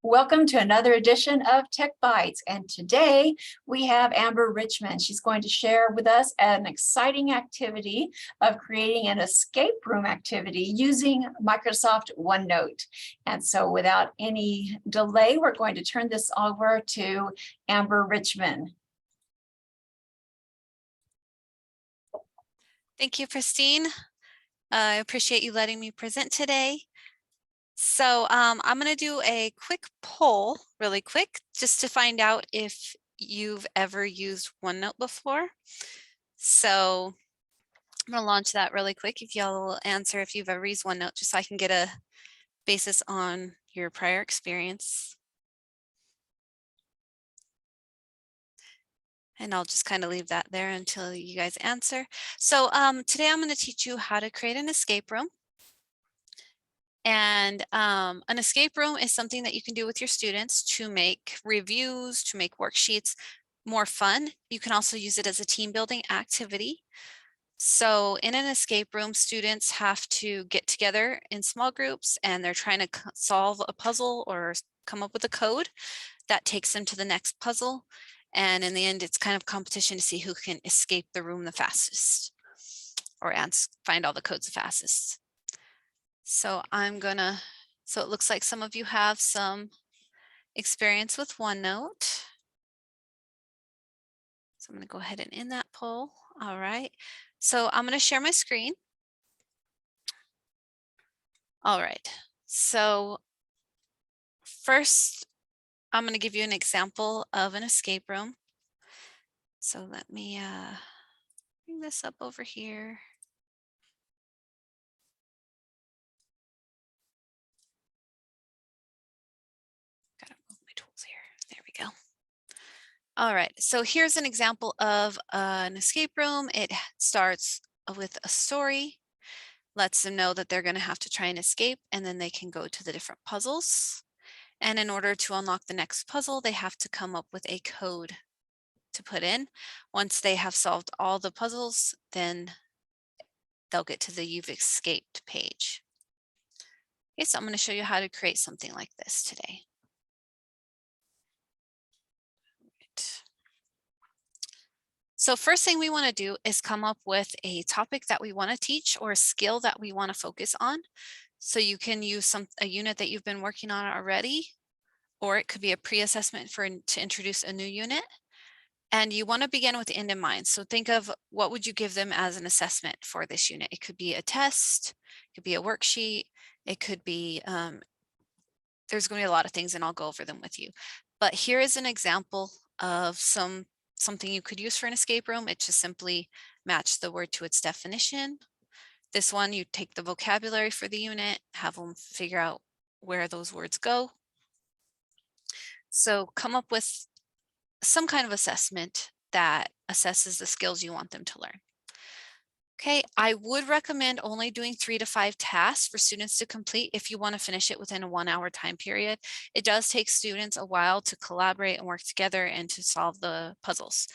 Welcome to another edition of Tech Bites. And today we have Amber Richmond. She's going to share with us an exciting activity of creating an escape room activity using Microsoft OneNote. And so without any delay, we're going to turn this over to Amber Richmond. Thank you, Christine. I appreciate you letting me present today. So I'm going to do a quick poll really quick just to find out if you've ever used OneNote before. So I'm going to launch that really quick. If y'all will answer if you've ever used OneNote, just so I can get a basis on your prior experience. And I'll just kind of leave that there until you guys answer. So today I'm going to teach you how to create an escape room. And an escape room is something that you can do with your students to make reviews, to make worksheets more fun. You can also use it as a team building activity. So in an escape room, students have to get together in small groups and they're trying to solve a puzzle or come up with a code that takes them to the next puzzle. And in the end, it's kind of competition to see who can escape the room the fastest or find all the codes the fastest. So so it looks like some of you have some experience with OneNote. So I'm going to go ahead and end that poll. All right. So I'm going to share my screen. All right. So first, I'm going to give you an example of an escape room. So let me bring this up over here. Gotta move my tools here. There we go. All right, so here's an example of an escape room. It starts with a story, lets them know that they're going to have to try and escape, and then they can go to the different puzzles. And in order to unlock the next puzzle, they have to come up with a code to put in. Once they have solved all the puzzles, then they'll get to the You've Escaped page. Okay, so I'm going to show you how to create something like this today. So first thing we want to do is come up with a topic that we want to teach or a skill that we want to focus on. So you can use a unit that you've been working on already, or it could be a pre-assessment to introduce a new unit. And you want to begin with the end in mind. So think of what would you give them as an assessment for this unit. It could be a test, it could be a worksheet, it could be, there's going to be a lot of things and I'll go over them with you. But here is an example of something you could use for an escape room. It just simply match the word to its definition. This one, you take the vocabulary for the unit, have them figure out where those words go. So come up with some kind of assessment that assesses the skills you want them to learn. Okay, I would recommend only doing 3 to 5 tasks for students to complete if you want to finish it within a 1-hour time period. It does take students a while to collaborate and work together and to solve the puzzles.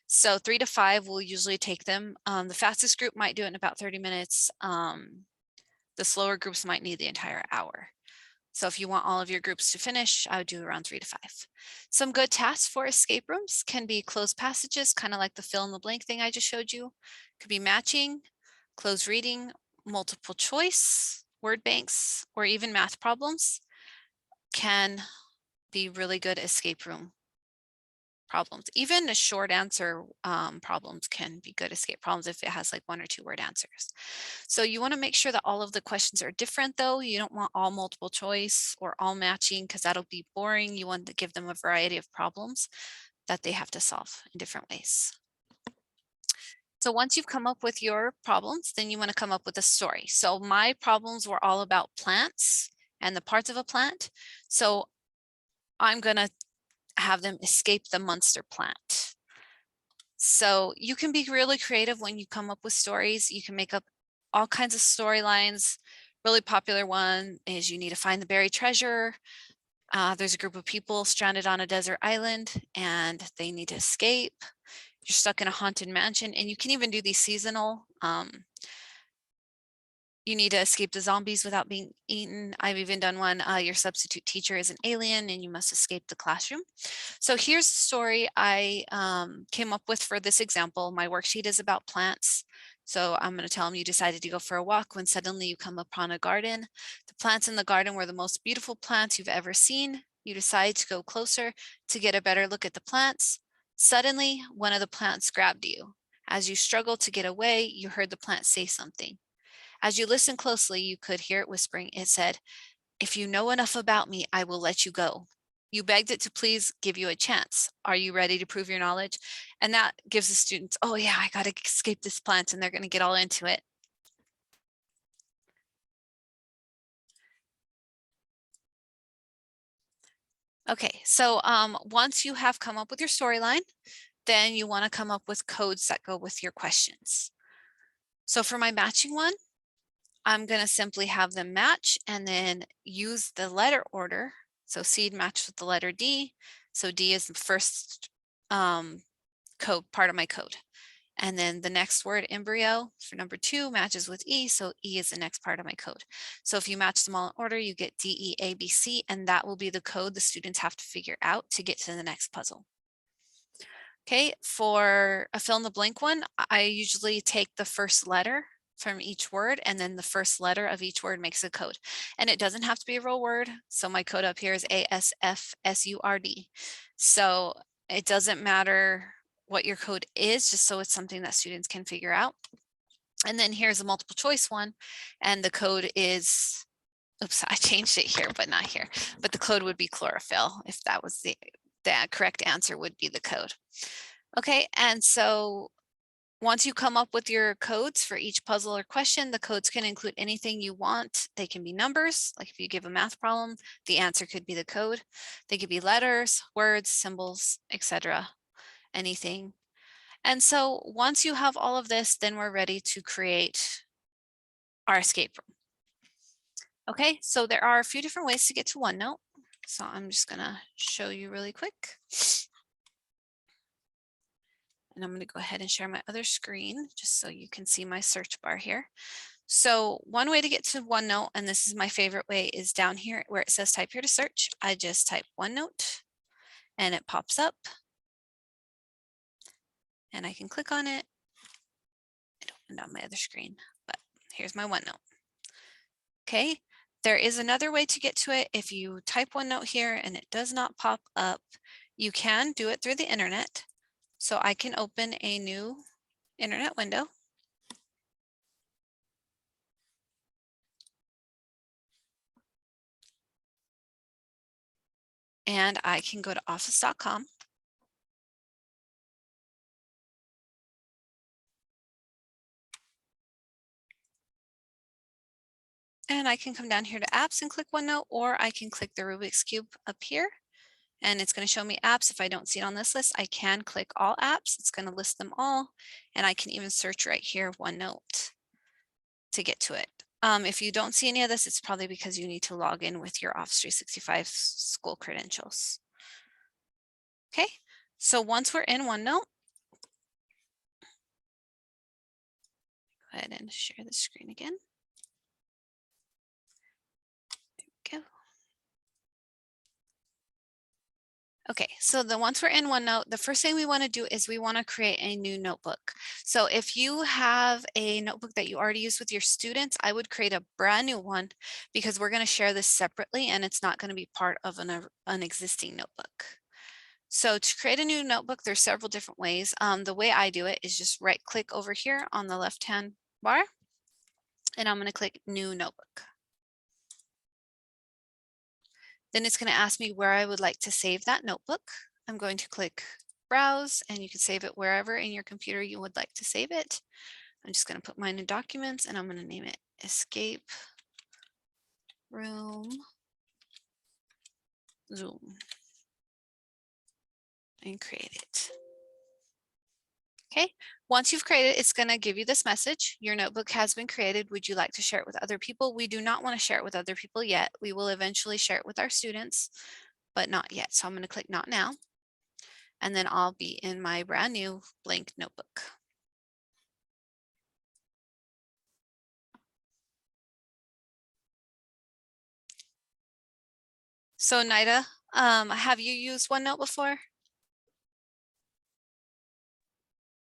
So 3 to 5 will usually take them. The fastest group might do it in about 30 minutes. The slower groups might need the entire hour. So if you want all of your groups to finish, I would do around 3 to 5. Some good tasks for escape rooms can be closed passages, kind of like the fill in the blank thing I just showed you. Could be matching, closed reading, multiple choice, word banks, or even math problems can be really good escape room problems. Even a short answer problems can be good escape problems if it has like 1 or 2 word answers. So you want to make sure that all of the questions are different though. You don't want all multiple choice or all matching because that'll be boring. You want to give them a variety of problems that they have to solve in different ways. So once you've come up with your problems, then you want to come up with a story. So my problems were all about plants and the parts of a plant. So I'm going to have them escape the monster plant. So you can be really creative when you come up with stories. You can make up all kinds of storylines. Really popular one is you need to find the buried treasure. There's a group of people stranded on a desert island and they need to escape. You're stuck in a haunted mansion, and you can even do these seasonal You need to escape the zombies without being eaten. I've even done one, your substitute teacher is an alien and you must escape the classroom. So here's the story I came up with for this example. My worksheet is about plants. So I'm going to tell them you decided to go for a walk when suddenly you come upon a garden. The plants in the garden were the most beautiful plants you've ever seen. You decide to go closer to get a better look at the plants. Suddenly, one of the plants grabbed you. As you struggled to get away, you heard the plant say something. As you listened closely, you could hear it whispering. It said, "If you know enough about me, I will let you go." You begged it to please give you a chance. Are you ready to prove your knowledge? And that gives the students, oh yeah, I got to escape this plant, and they're going to get all into it. Okay, so once you have come up with your storyline, then you want to come up with codes that go with your questions. So for my matching one, I'm going to simply have them match and then use the letter order. So seed matched with the letter D. So D is the first code part of my code. And then the next word, embryo, for number 2 matches with E. So E is the next part of my code. So if you match them all in order, you get D, E, A, B, C, and that will be the code the students have to figure out to get to the next puzzle. Okay, for a fill in the blank one, I usually take the first letter from each word, and then the first letter of each word makes a code. And it doesn't have to be a real word. So my code up here is ASFSURD. So it doesn't matter what your code is, just so it's something that students can figure out. And then here's a multiple choice one, and the code is, oops, I changed it here, but not here. But the code would be chlorophyll. If that was the correct answer, would be the code. Okay, and so once you come up with your codes for each puzzle or question, the codes can include anything you want. They can be numbers, like if you give a math problem, the answer could be the code. They could be letters, words, symbols, etc. Anything. And so once you have all of this, then we're ready to create our escape room. Okay, so there are a few different ways to get to OneNote. So I'm just gonna show you really quick. And I'm going to go ahead and share my other screen just so you can see my search bar here. So one way to get to OneNote, and this is my favorite way, is down here where it says type here to search. I just type OneNote and it pops up and I can click on it. It opened on my other screen, but here's my OneNote. Okay, there is another way to get to it. If you type OneNote here and it does not pop up, you can do it through the internet. So I can open a new internet window. And I can go to office.com. And I can come down here to apps and click OneNote, or I can click the Rubik's Cube up here and it's going to show me apps. If I don't see it on this list, I can click all apps. It's going to list them all. And I can even search right here, OneNote, to get to it. If you don't see any of this, it's probably because you need to log in with your Office 365 school credentials. Okay, so once we're in OneNote, go ahead and share the screen again. There we go. Okay, so once we're in OneNote, the first thing we want to do is we want to create a new notebook. So if you have a notebook that you already use with your students, I would create a brand new one because we're going to share this separately and it's not going to be part of an existing notebook. So to create a new notebook, there's several different ways. The way I do it is just right click over here on the left-hand bar and I'm going to click New Notebook. Then it's going to ask me where I would like to save that notebook. I'm going to click Browse, and you can save it wherever in your computer you would like to save it. I'm just going to put mine in Documents, and I'm going to name it Escape Room Zoom and create it. Okay, once you've created, it's going to give you this message. Your notebook has been created. Would you like to share it with other people? We do not want to share it with other people yet. We will eventually share it with our students, but not yet. So I'm going to click Not Now. And then I'll be in my brand new blank notebook. So Nida, have you used OneNote before?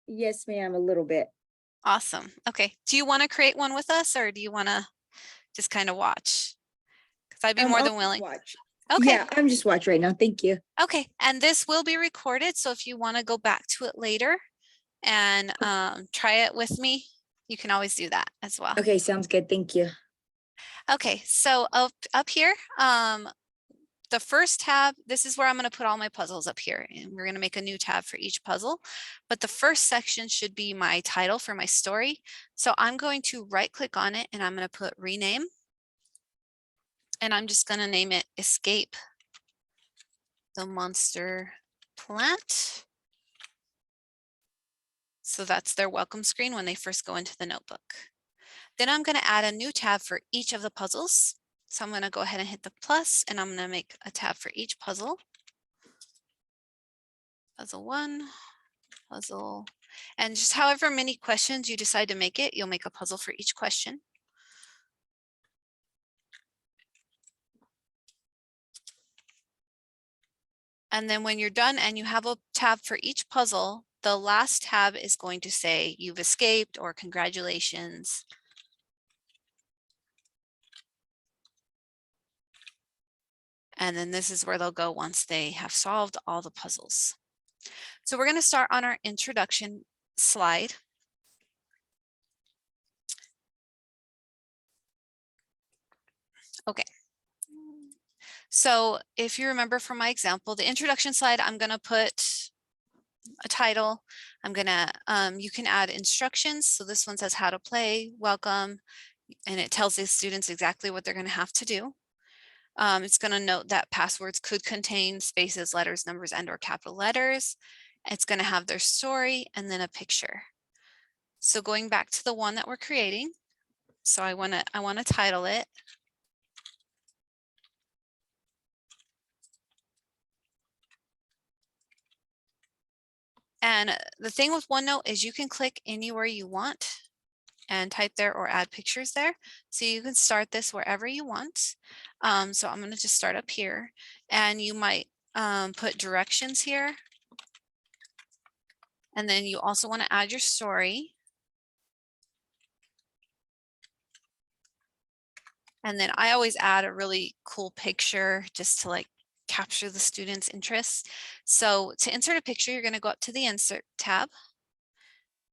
Yes, ma'am, a little bit. Awesome. Okay. Do you want to create one with us or do you want to just kind of watch? Because I'd be more I'll than just willing. watch. Okay. Yeah, I'm just watch right now. Thank you. Okay. And this will be recorded. So if you want to go back to it later and try it with me, you can always do that as well. Okay, sounds good. Thank you. Okay. So up here, the first tab, this is where I'm going to put all my puzzles up here, and we're going to make a new tab for each puzzle. But the first section should be my title for my story. So I'm going to right click on it and I'm going to put rename. And I'm just going to name it Escape the Monster Plant. So that's their welcome screen when they first go into the notebook. Then I'm going to add a new tab for each of the puzzles. So I'm going to go ahead and hit the plus and I'm going to make a tab for each puzzle. Puzzle 1, puzzle, and just however many questions you decide to make it, you'll make a puzzle for each question. And then when you're done and you have a tab for each puzzle, the last tab is going to say you've escaped or congratulations. And then this is where they'll go once they have solved all the puzzles. So we're going to start on our introduction slide. Okay. So if you remember from my example, the introduction slide, I'm going to put a title. I'm going to, you can add instructions. So this one says how to play, welcome, and it tells the students exactly what they're going to have to do. It's going to note that passwords could contain spaces, letters, numbers, and or capital letters. It's going to have their story and then a picture. So going back to the one that we're creating. So I want to title it. And the thing with OneNote is you can click anywhere you want and type there or add pictures there. So you can start this wherever you want. So I'm going to just start up here and you might put directions here. And then you also want to add your story. And then I always add a really cool picture just to like capture the student's interest. So to insert a picture, you're going to go up to the Insert tab.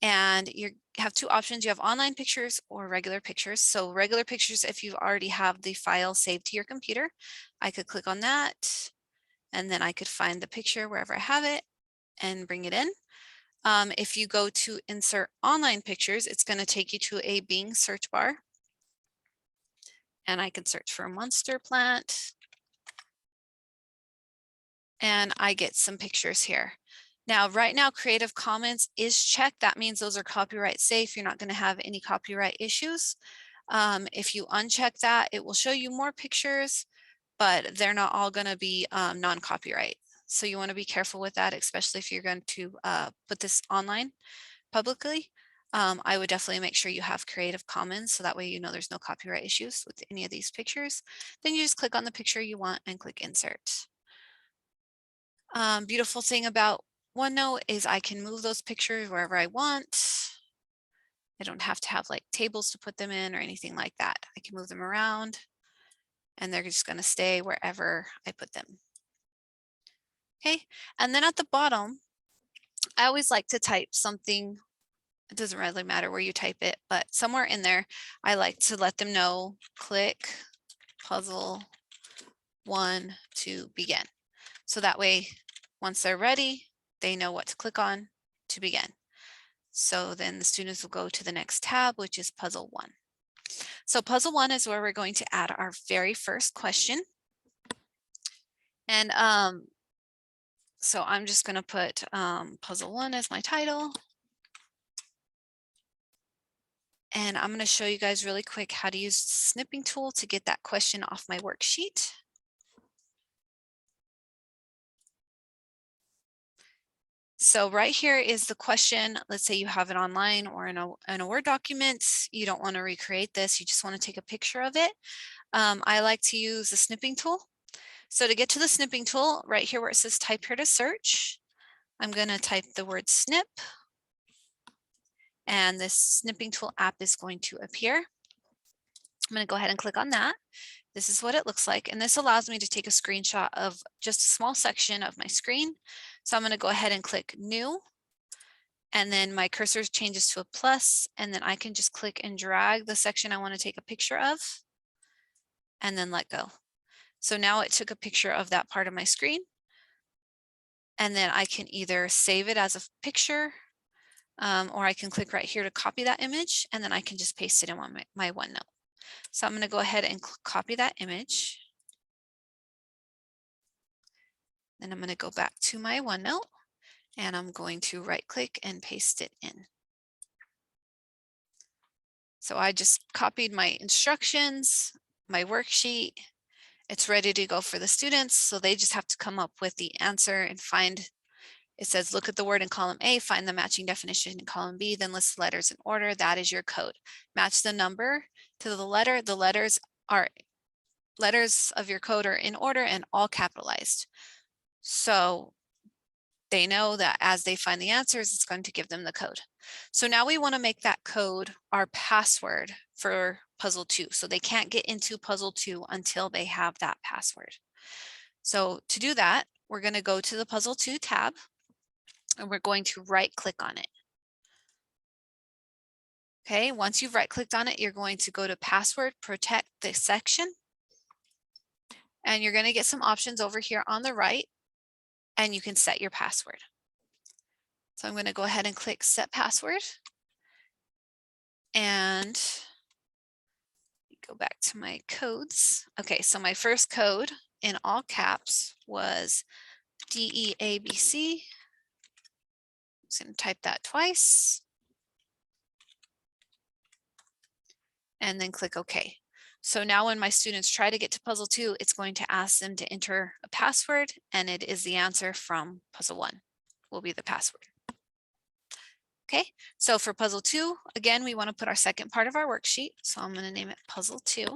And you have two options. You have online pictures or regular pictures. So regular pictures, if you already have the file saved to your computer, I could click on that and then I could find the picture wherever I have it and bring it in. If you go to insert online pictures, it's going to take you to a Bing search bar. And I can search for a monster plant. And I get some pictures here. Now, right now, Creative Commons is checked. That means those are copyright safe. You're not going to have any copyright issues. If you uncheck that, it will show you more pictures, but they're not all going to be non-copyright. So you want to be careful with that, especially if you're going to put this online publicly. I would definitely make sure you have Creative Commons so that way you know there's no copyright issues with any of these pictures. Then you just click on the picture you want and click Insert. Beautiful thing about OneNote is I can move those pictures wherever I want. I don't have to have like tables to put them in or anything like that. I can move them around and they're just going to stay wherever I put them. Okay, and then at the bottom, I always like to type something. It doesn't really matter where you type it, but somewhere in there, I like to let them know, click puzzle 1 to begin. So that way, once they're ready, they know what to click on to begin. So then the students will go to the next tab, which is puzzle 1. So puzzle 1 is where we're going to add our very first question. And so I'm just going to put puzzle 1 as my title. And I'm going to show you guys really quick how to use the snipping tool to get that question off my worksheet. So right here is the question. Let's say you have it online or in a Word document. You don't want to recreate this. You just want to take a picture of it. I like to use the snipping tool. So to get to the snipping tool, right here where it says type here to search, I'm going to type the word snip. And this snipping tool app is going to appear. I'm going to go ahead and click on that. This is what it looks like. And this allows me to take a screenshot of just a small section of my screen. So I'm going to go ahead and click new. And then my cursor changes to a plus, and then I can just click and drag the section I want to take a picture of and then let go. So now it took a picture of that part of my screen. And then I can either save it as a picture, or I can click right here to copy that image, and then I can just paste it in my OneNote. So I'm going to go ahead and copy that image. Then I'm going to go back to my OneNote, and I'm going to right click and paste it in. So I just copied my instructions, my worksheet. It's ready to go for the students. So they just have to come up with the answer and find, it says, look at the word in column A, find the matching definition in column B, then list the letters in order. That is your code. Match the number to the letter. The letters of your code are in order and all capitalized. So they know that as they find the answers, it's going to give them the code. So now we want to make that code our password for puzzle 2. So they can't get into puzzle 2 until they have that password. So to do that, we're going to go to the puzzle 2 tab, and we're going to right click on it. Okay, once you've right clicked on it, you're going to go to password protect this section. And you're going to get some options over here on the right, and you can set your password. So I'm going to go ahead and click set password. And go back to my codes. Okay, so my first code in all caps was DEABC. I'm just going to type that twice. And then click OK. So now when my students try to get to puzzle 2, it's going to ask them to enter a password, and it is the answer from puzzle 1 will be the password. Okay, so for puzzle 2, again, we want to put our second part of our worksheet. So I'm going to name it puzzle 2.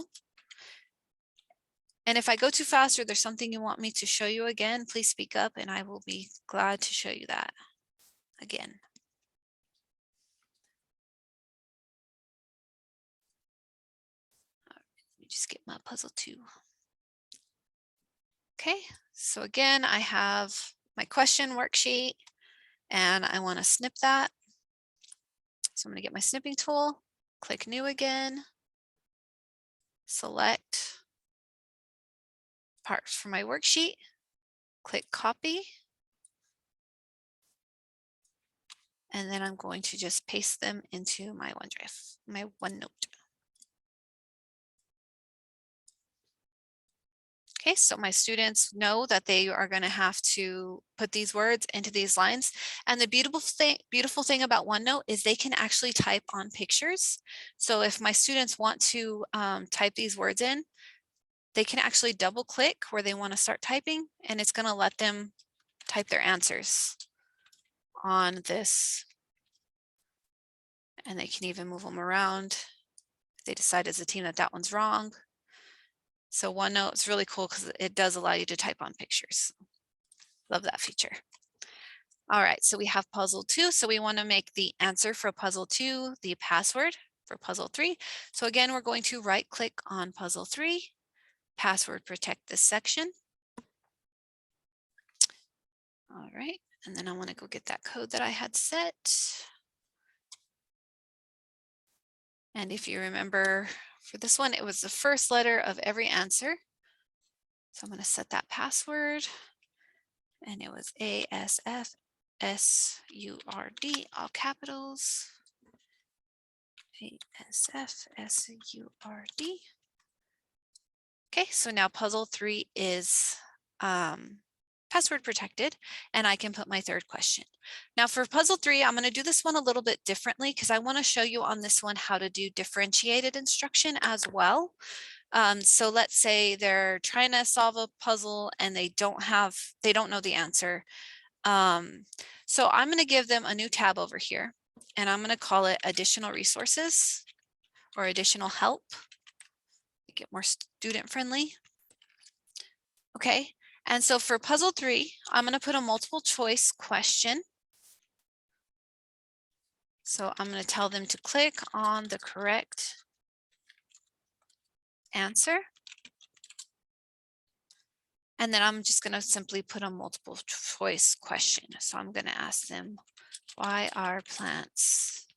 And if I go too fast or there's something you want me to show you again, please speak up and I will be glad to show you that again. Let me just get my puzzle 2. Okay, so again, I have my question worksheet and I want to snip that. So I'm going to get my snipping tool, click new again, select parts for my worksheet, click copy. And then I'm going to just paste them into my OneDrive, my OneNote. Okay, so my students know that they are going to have to put these words into these lines. And the beautiful thing about OneNote is they can actually type on pictures. So if my students want to type these words in, they can actually double click where they want to start typing, and it's going to let them type their answers on this. And they can even move them around if they decide as a team that that one's wrong. So OneNote is really cool because it does allow you to type on pictures. Love that feature. All right, so we have puzzle 2. So we want to make the answer for puzzle 2 the password for puzzle 3. So again, we're going to right click on puzzle 3, password protect this section. All right, and then I want to go get that code that I had set. And if you remember for this one, it was the first letter of every answer. So I'm going to set that password, and it was ASFSURD, all capitals. ASFSURD. Okay, so now puzzle 3 is password protected, and I can put my third question. Now for puzzle 3, I'm going to do this one a little bit differently because I want to show you on this one how to do differentiated instruction as well. So let's say they're trying to solve a puzzle and they don't know the answer. So I'm going to give them a new tab over here, and I'm going to call it additional resources or additional help. Make it more student friendly. Okay, and so for puzzle 3, I'm going to put a multiple choice question. So I'm going to tell them to click on the correct answer. And then I'm just going to simply put a multiple choice question. So I'm going to ask them, why are plants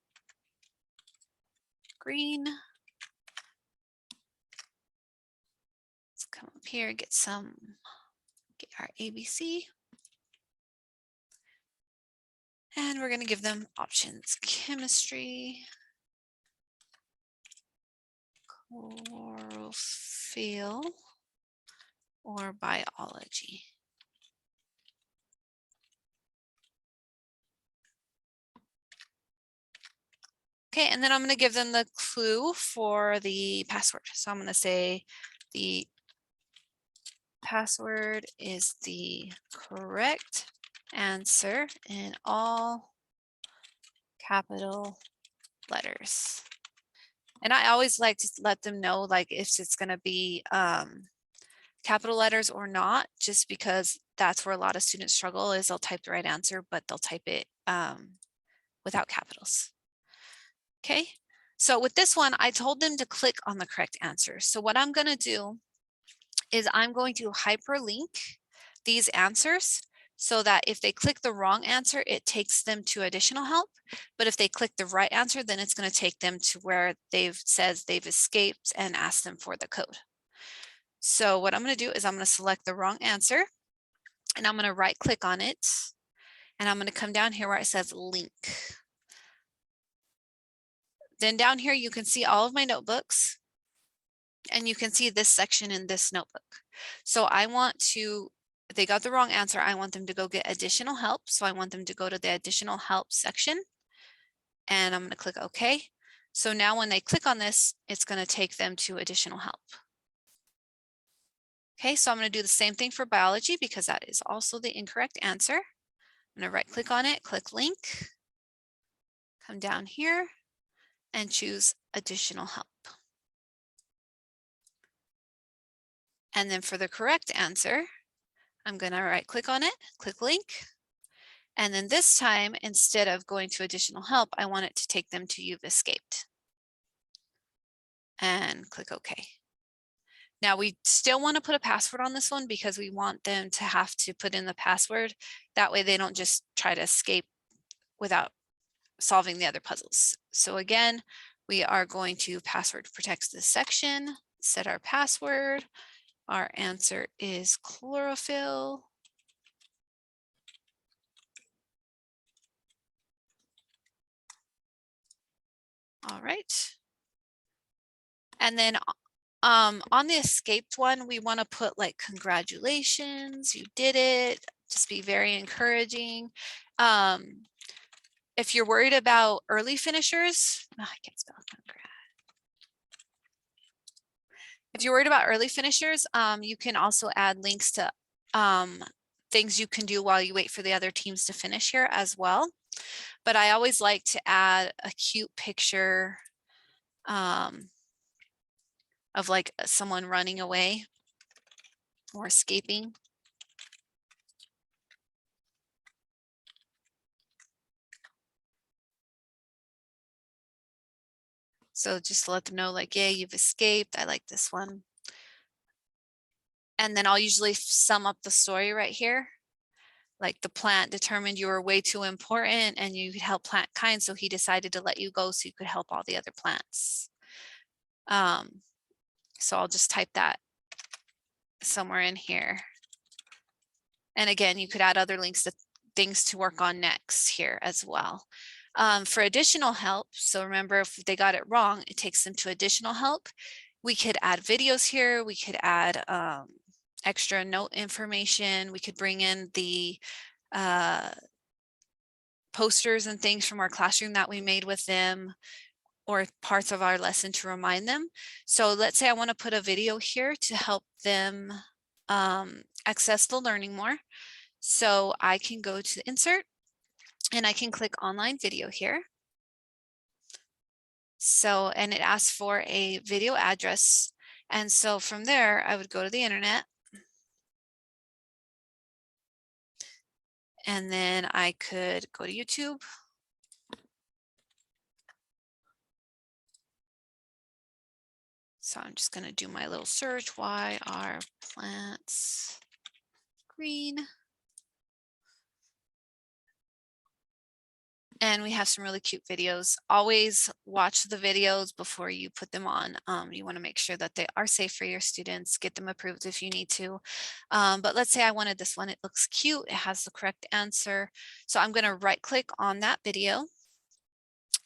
green? Let's come up here, get our ABC. And we're going to give them options: chemistry, chlorophyll, or biology. Okay, and then I'm going to give them the clue for the password. So I'm going to say the password is the correct answer in all capital letters. And I always like to let them know, like, if it's going to be capital letters or not, just because that's where a lot of students struggle, is they'll type the right answer, but they'll type it without capitals. Okay, so with this one, I told them to click on the correct answer. So what I'm going to do is I'm going to hyperlink these answers so that if they click the wrong answer, it takes them to additional help. But if they click the right answer, then it's going to take them to where says they've escaped and ask them for the code. So what I'm going to do is I'm going to select the wrong answer and I'm going to right click on it. And I'm going to come down here where it says link. Then down here, you can see all of my notebooks. And you can see this section in this notebook. So I want to, if they got the wrong answer, I want them to go get additional help. So I want them to go to the additional help section. And I'm going to click OK. So now when they click on this, it's going to take them to additional help. Okay, so I'm going to do the same thing for biology because that is also the incorrect answer. I'm going to right click on it, click link, come down here and choose additional help. And then for the correct answer, I'm going to right click on it, click link. And then this time, instead of going to additional help, I want it to take them to you've escaped. And click OK. Now we still want to put a password on this one because we want them to have to put in the password. That way they don't just try to escape without solving the other puzzles. So again, we are going to password protect this section, set our password. Our answer is chlorophyll. All right. And then on the escaped one, we want to put like, congratulations, you did it. Just be very encouraging. If you're worried about early finishers, I can't spell congrats. If you're worried about early finishers, you can also add links to things you can do while you wait for the other teams to finish here as well. But I always like to add a cute picture of like someone running away or escaping. So just to let them know, like, yeah, you've escaped. I like this one. And then I'll usually sum up the story right here. Like, the plant determined you were way too important and you could help plant kind, so he decided to let you go so you could help all the other plants. So I'll just type that somewhere in here. And again, you could add other links to things to work on next here as well. For additional help, so remember, if they got it wrong, it takes them to additional help. We could add videos here. We could add extra note information. We could bring in the posters and things from our classroom that we made with them, or parts of our lesson to remind them. So let's say I want to put a video here to help them access the learning more. So I can go to insert and I can click online video here. So, and it asks for a video address. And so from there, I would go to the internet And then I could go to YouTube. So I'm just going to do my little search. Why are plants green? And we have some really cute videos. Always watch the videos before you put them on. You want to make sure that they are safe for your students. Get them approved if you need to. But let's say I wanted this one. It looks cute. It has the correct answer. So I'm going to right click on that video.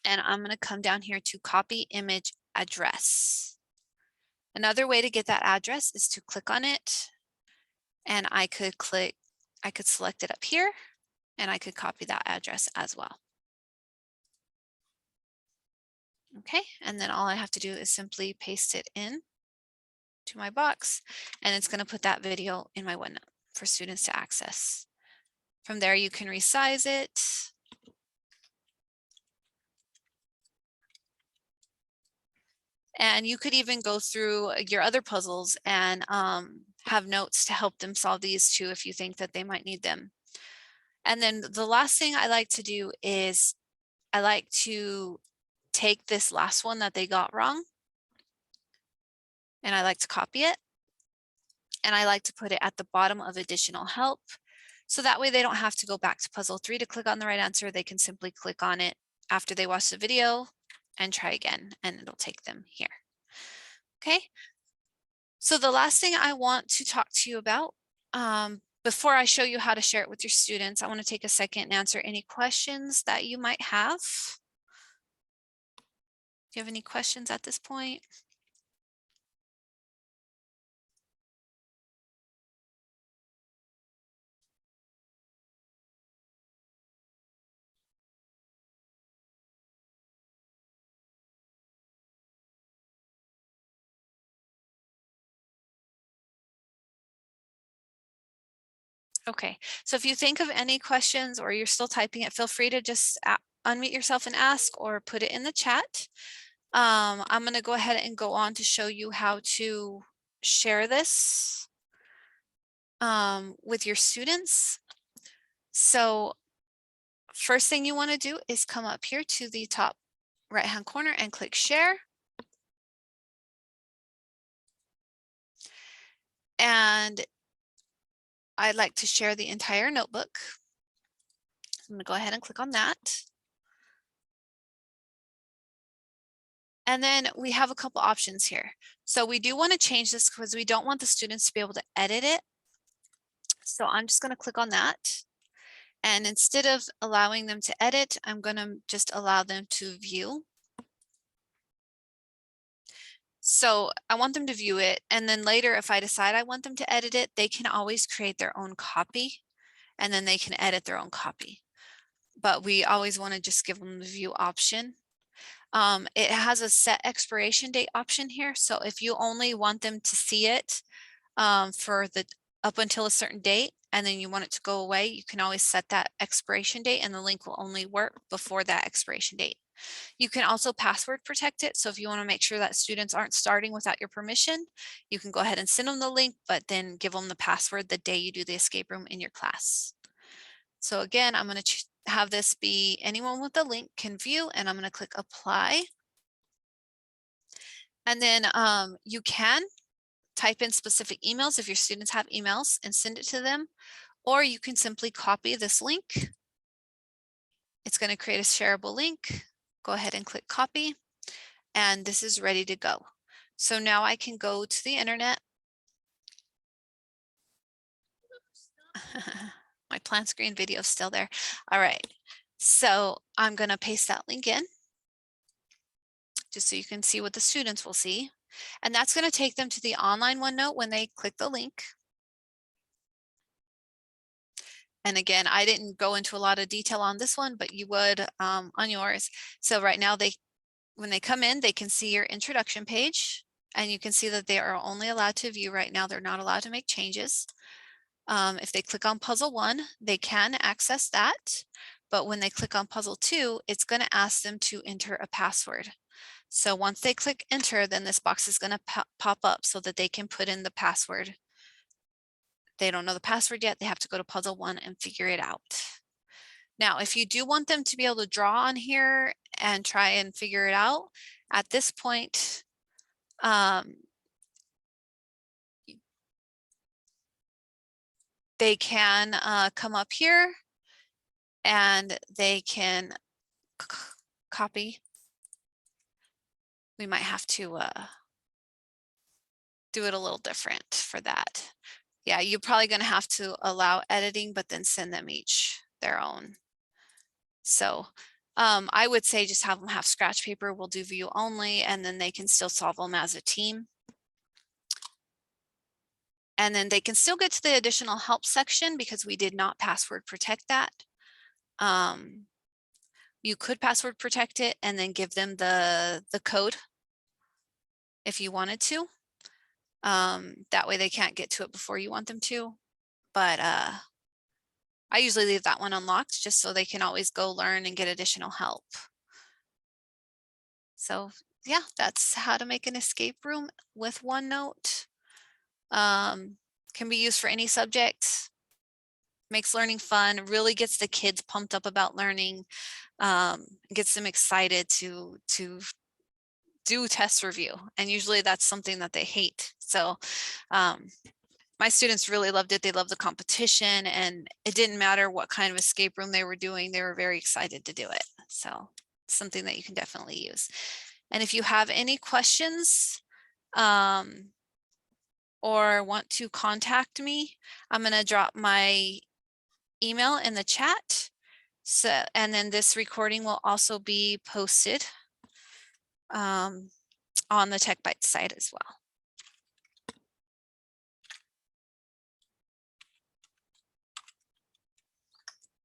And I'm going to come down here to copy image address. Another way to get that address is to click on it. And I could select it up here. And I could copy that address as well. Okay, and then all I have to do is simply paste it in to my box, and it's going to put that video in my OneNote for students to access. From there, you can resize it. And you could even go through your other puzzles and have notes to help them solve these too if you think that they might need them. And then the last thing I like to do is I like to take this last one that they got wrong, and I like to copy it, and I like to put it at the bottom of additional help. So that way they don't have to go back to puzzle 3 to click on the right answer. They can simply click on it after they watch the video and try again, and it'll take them here. Okay. So the last thing I want to talk to you about before I show you how to share it with your students, I want to take a second and answer any questions that you might have. Do you have any questions at this point? Okay, so if you think of any questions or you're still typing it, feel free to just unmute yourself and ask or put it in the chat. I'm going to go ahead and go on to show you how to share this with your students. So first thing you want to do is come up here to the top right-hand corner and click share. And I'd like to share the entire notebook. I'm going to go ahead and click on that. And then we have a couple options here. So we do want to change this because we don't want the students to be able to edit it. So I'm just going to click on that. And instead of allowing them to edit, I'm going to just allow them to view. So I want them to view it. And then later, if I decide I want them to edit it, they can always create their own copy and then they can edit their own copy. But we always want to just give them the view option. It has a set expiration date option here. So if you only want them to see it for the up until a certain date, and then you want it to go away, you can always set that expiration date and the link will only work before that expiration date. You can also password protect it. So if you want to make sure that students aren't starting without your permission, you can go ahead and send them the link, but then give them the password the day you do the escape room in your class. So again, I'm going to have this be anyone with the link can view, and I'm going to click apply. And then you can type in specific emails if your students have emails and send it to them, or you can simply copy this link. It's going to create a shareable link. Go ahead and click copy, and this is ready to go. So now I can go to the internet. My plant screen video is still there. All right, so I'm going to paste that link in just so you can see what the students will see. And that's going to take them to the online OneNote when they click the link. And again, I didn't go into a lot of detail on this one, but you would on yours. So right now, when they come in, they can see your introduction page, and you can see that they are only allowed to view right now. They're not allowed to make changes. If they click on puzzle 1, they can access that. But when they click on puzzle 2, it's going to ask them to enter a password. So once they click enter, then this box is going to pop up so that they can put in the password they don't know the password yet, they have to go to puzzle 1 and figure it out. Now, if you do want them to be able to draw on here and try and figure it out, at this point, they can come up here and they can copy. We might have to do it a little different for that. Yeah, you're probably going to have to allow editing, but then send them each their own. So I would say just have them have scratch paper. We'll do view only, and then they can still solve them as a team. And then they can still get to the additional help section because we did not password protect that. You could password protect it and then give them the code if you wanted to. That way they can't get to it before you want them to. But I usually leave that one unlocked just so they can always go learn and get additional help. So yeah, that's how to make an escape room with OneNote. Can be used for any subject, makes learning fun, really gets the kids pumped up about learning, gets them excited to do test review. And usually that's something that they hate. So my students really loved it. They loved the competition, and it didn't matter what kind of escape room they were doing. They were very excited to do it. So it's something that you can definitely use. And if you have any questions or want to contact me, I'm going to drop my email in the chat. So, and then this recording will also be posted on the Tech Bytes site as well.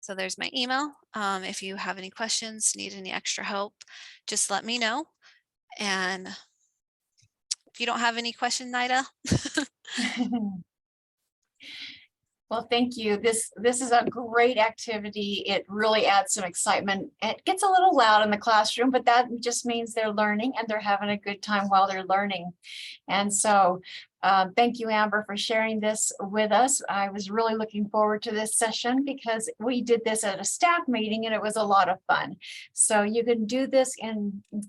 So there's my email. If you have any questions, need any extra help, just let me know. And if you don't have any questions, Nida. Well, thank you. This is a great activity. It really adds some excitement. It gets a little loud in the classroom, but that just means they're learning and they're having a good time while they're learning. And so thank you, Amber, for sharing this with us. I was really looking forward to this session because we did this at a staff meeting and it was a lot of fun. So you can do this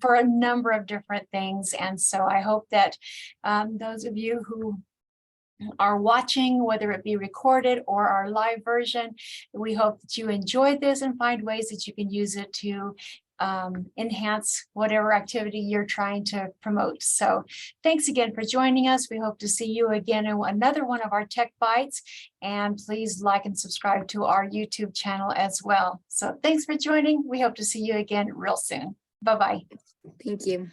for a number of different things. And so I hope that those of you who are watching, whether it be recorded or our live version, we hope that you enjoyed this and find ways that you can use it to enhance whatever activity you're trying to promote. So thanks again for joining us. We hope to see you again in another one of our Tech Bytes, and please like and subscribe to our YouTube channel as well. So thanks for joining. We hope to see you again real soon. Bye-bye. Thank you.